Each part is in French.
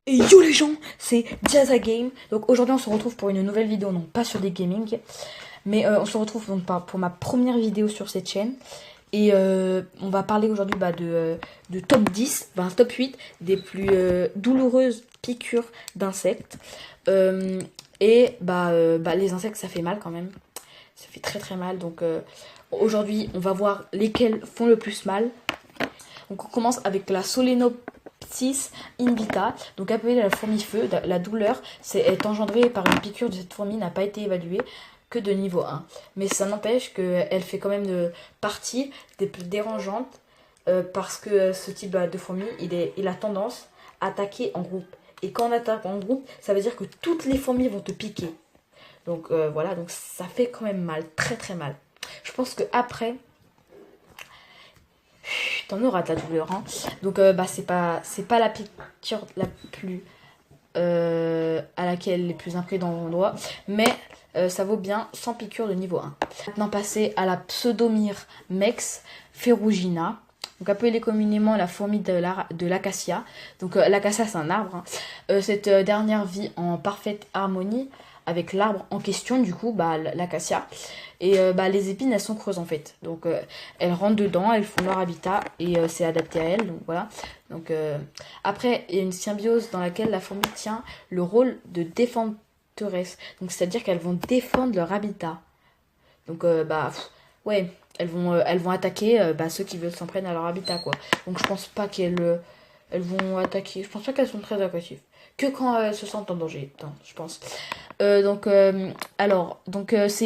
Et yo les gens, c'est Jazza Game. Donc aujourd'hui on se retrouve pour une nouvelle vidéo, non pas sur des gaming, mais on se retrouve donc pour ma première vidéo sur cette chaîne. Et on va parler aujourd'hui de top 10, enfin top 8 des plus douloureuses piqûres d'insectes. Les insectes ça fait mal quand même. Ça fait très très mal. Donc aujourd'hui on va voir lesquels font le plus mal. Donc on commence avec la Solenopsis invita, donc appelée la fourmi feu. La douleur est engendrée par une piqûre de cette fourmi n'a pas été évaluée que de niveau 1. Mais ça n'empêche qu'elle fait quand même partie des plus dérangeantes parce que ce type de fourmi, il a tendance à attaquer en groupe. Et quand on attaque en groupe, ça veut dire que toutes les fourmis vont te piquer. Donc voilà, donc ça fait quand même mal, très très mal. Je pense que après t'en auras de la douleur. Hein. Donc c'est pas la piqûre la plus à laquelle les plus imprès dans l'endroit, mais ça vaut bien 100 piqûres de niveau 1. Maintenant passer à la Pseudomyre mex ferrugina. Donc appelée communément la fourmi de l'acacia. Donc l'acacia c'est un arbre. Hein. Cette dernière vit en parfaite harmonie avec l'arbre en question, du coup, l'acacia. Et les épines, elles sont creuses en fait. Donc elles rentrent dedans, elles font leur habitat et c'est adapté à elles. Donc voilà. Donc après, il y a une symbiose dans laquelle la fourmi tient le rôle de défenderesse. Donc c'est-à-dire qu'elles vont défendre leur habitat. Donc ouais, elles vont attaquer ceux qui veulent s'en prendre à leur habitat quoi. Donc je pense pas elles vont attaquer. Je pense pas qu'elles sont très agressives. Que quand elles se sentent en danger, je pense. C'est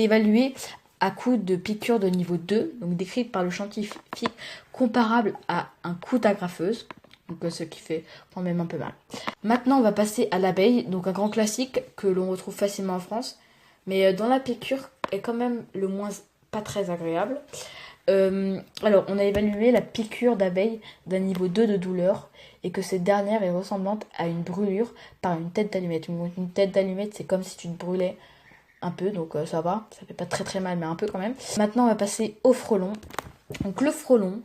évalué à coup de piqûres de niveau 2, donc décrite par le scientifique comparable à un coup d'agrafeuse, donc ce qui fait quand même un peu mal. Maintenant, on va passer à l'abeille, donc un grand classique que l'on retrouve facilement en France, mais dont la piqûre est quand même le moins pas très agréable. On a évalué la piqûre d'abeille d'un niveau 2 de douleur et que cette dernière est ressemblante à une brûlure par une tête d'allumette. Une tête d'allumette, c'est comme si tu te brûlais un peu, donc ça va, ça fait pas très très mal, mais un peu quand même. Maintenant, on va passer au frelon. Donc le frelon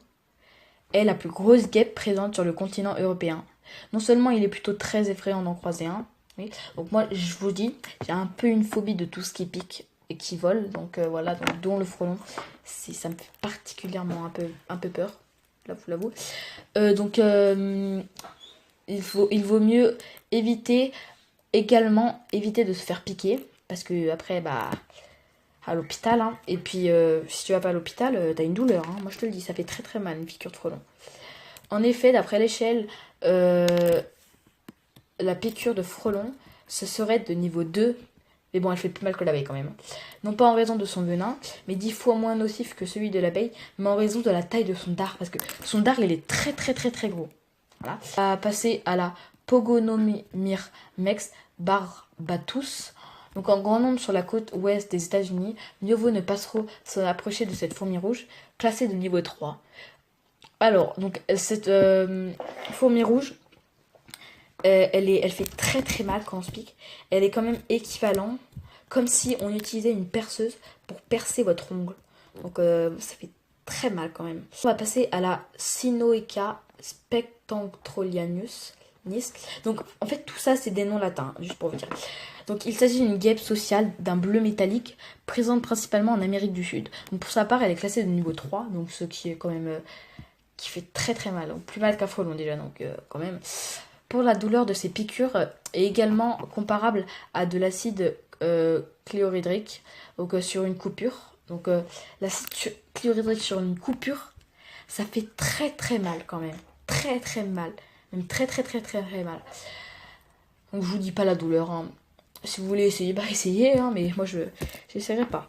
est la plus grosse guêpe présente sur le continent européen. Non seulement il est plutôt très effrayant d'en croiser un, oui. Donc moi, je vous dis, j'ai un peu une phobie de tout ce qui pique et qui vole, donc voilà, donc, dont le frelon, ça me fait particulièrement un peu peur, là vous l'avoue. Il vaut mieux éviter de se faire piquer, parce que après, à l'hôpital, hein. Et puis si tu vas pas à l'hôpital, t'as une douleur, hein. Moi je te le dis, ça fait très très mal une piqûre de frelon. En effet, d'après l'échelle, la piqûre de frelon, ce serait de niveau 2. Mais bon, elle fait plus mal que l'abeille quand même. Non pas en raison de son venin, mais 10 fois moins nocif que celui de l'abeille, mais en raison de la taille de son dard. Parce que son dard, il est très très très très gros. Voilà. On va passer à la Pogonomyre mex barbatus. Donc en grand nombre sur la côte ouest des États-Unis, mieux vaut ne pas trop s'en approcher de cette fourmi rouge, classée de niveau 3. Alors, donc cette fourmi rouge, elle fait très très mal quand on se pique. Elle est quand même équivalente, comme si on utilisait une perceuse pour percer votre ongle. Donc ça fait très mal quand même. On va passer à la Sinoeca spectactrolianus. Donc en fait tout ça c'est des noms latins, juste pour vous dire. Donc il s'agit d'une guêpe sociale d'un bleu métallique présente principalement en Amérique du Sud. Donc pour sa part elle est classée de niveau 3, donc ce qui est quand même qui fait très très mal, donc plus mal qu'un frelon déjà, donc quand même. Pour la douleur de ces piqûres est également comparable à de l'acide chlorhydrique donc, sur une coupure. Donc l'acide chlorhydrique sur une coupure, ça fait très très mal quand même. Très très mal. Même très très très très très mal. Donc je vous dis pas la douleur. Hein. Si vous voulez essayer, essayez, hein, mais moi je n'essaierai pas.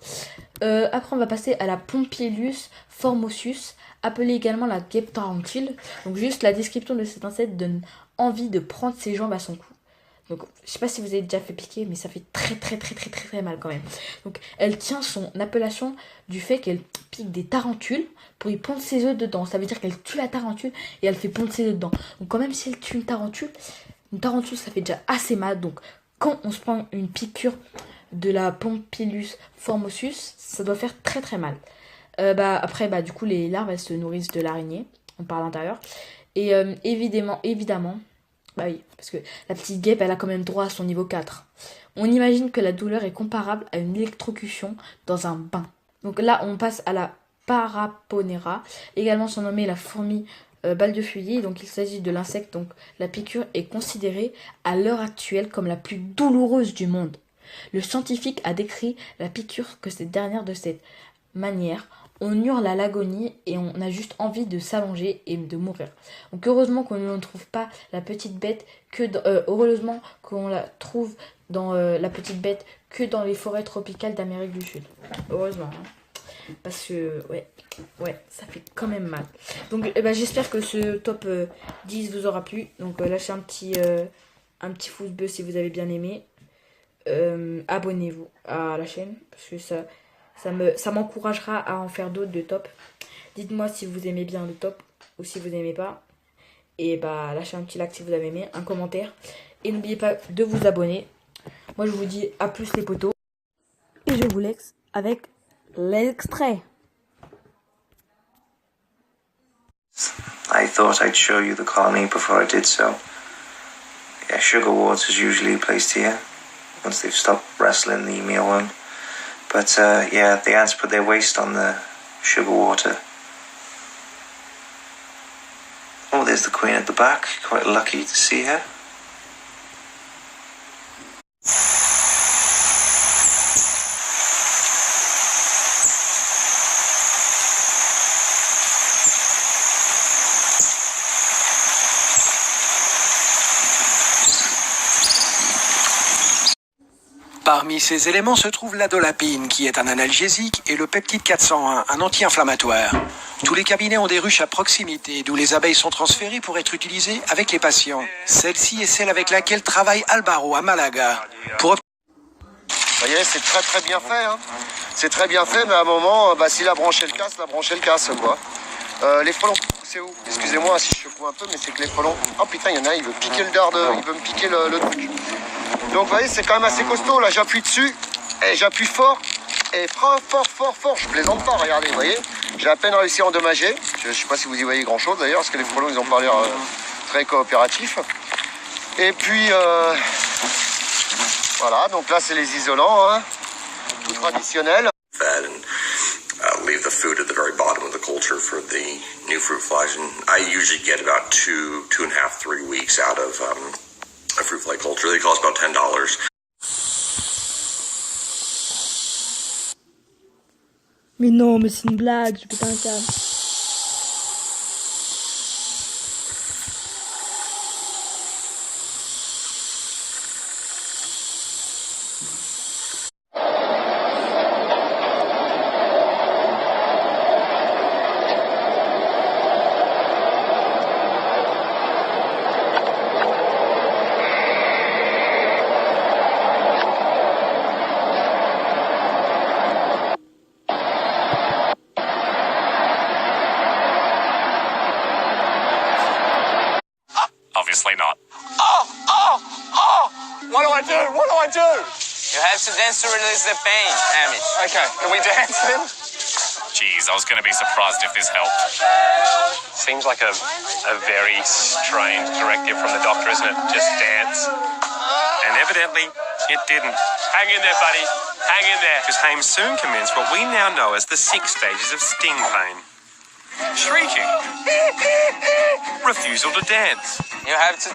Après on va passer à la Pompilus formosus, appelée également la guêpe tarentule. Donc juste la description de cet insecte donne envie de prendre ses jambes à son cou. Donc je sais pas si vous avez déjà fait piquer, mais ça fait très très très très très très mal quand même. Donc elle tient son appellation du fait qu'elle pique des tarentules pour y pondre ses œufs dedans. Ça veut dire qu'elle tue la tarentule et elle fait pondre ses œufs dedans. Donc quand même si elle tue une tarentule ça fait déjà assez mal. Donc quand on se prend une piqûre de la Pompilus formosus, ça doit faire très très mal. Après, du coup, les larves, elles se nourrissent de l'araignée, on parle à l'intérieur. Et évidemment, Bah oui, parce que la petite guêpe, elle a quand même droit à son niveau 4. On imagine que la douleur est comparable à une électrocution dans un bain. Donc là, on passe à la Paraponera, également surnommée la fourmi balle de feuillet. Donc il s'agit de l'insecte, donc la piqûre est considérée à l'heure actuelle comme la plus douloureuse du monde. Le scientifique a décrit la piqûre que cette dernière de cette manière. On hurle à l'agonie et on a juste envie de s'allonger et de mourir. Donc heureusement qu'on ne trouve pas la petite bête heureusement qu'on la trouve dans la petite bête que dans les forêts tropicales d'Amérique du Sud. Heureusement. Hein. Parce que ouais, ça fait quand même mal. Donc j'espère que ce top 10 vous aura plu. Donc lâchez un petit pouce bleu si vous avez bien aimé. Abonnez-vous à la chaîne parce que ça m'encouragera à en faire d'autres de top. Dites-moi si vous aimez bien le top ou si vous n'aimez pas. Et lâchez un petit like si vous avez aimé, un commentaire. Et n'oubliez pas de vous abonner. Moi je vous dis à plus les potos. Et je vous laisse avec l'extrait. I thought I'd show you the colony before I did so. Yeah, sugar water is usually placed here once they've stopped wrestling the mealworm. But yeah, the ants put their waste on the sugar water. Oh, there's the queen at the back. Quite lucky to see her. Parmi ces éléments se trouve l'adolapine, qui est un analgésique, et le peptide 401, un anti-inflammatoire. Tous les cabinets ont des ruches à proximité, d'où les abeilles sont transférées pour être utilisées avec les patients. Celle-ci est celle avec laquelle travaille Alvaro à Malaga. Vous voyez, c'est très très bien fait. Hein. C'est très bien fait, mais à un moment, si la branche elle casse, quoi. Les frelons, c'est où? Excusez-moi si je secoue un peu, mais c'est que les frelons... Oh putain, il y en a, il veut piquer le dard, il veut me piquer le truc. Donc vous voyez, c'est quand même assez costaud. Là, j'appuie dessus, et j'appuie fort, et fort. Je plaisante pas, regardez, vous voyez. J'ai à peine réussi à endommager. Je sais pas si vous y voyez grand-chose d'ailleurs, parce que les frelons, ils ont pas l'air très coopératifs. Et puis, voilà, donc là, c'est les isolants, hein, tout traditionnel. Leave the food at the very bottom of the culture for the new fruit flies, and I usually get about 2.5, 3 weeks out of a fruit fly culture. They cost about $10. Mais non, mais c'est une blague, je peux pas un câble. Obviously not. What do I do? You have to dance to release the pain, Amy. Okay, can we dance then? Jeez, I was going to be surprised if this helped. Seems like a very strange directive from the doctor, isn't it? Just dance. And evidently, it didn't. Hang in there, buddy. Hang in there. Because Haim soon commenced what we now know as the 6 stages of sting pain. Shrieking. Refusal to dance. You have to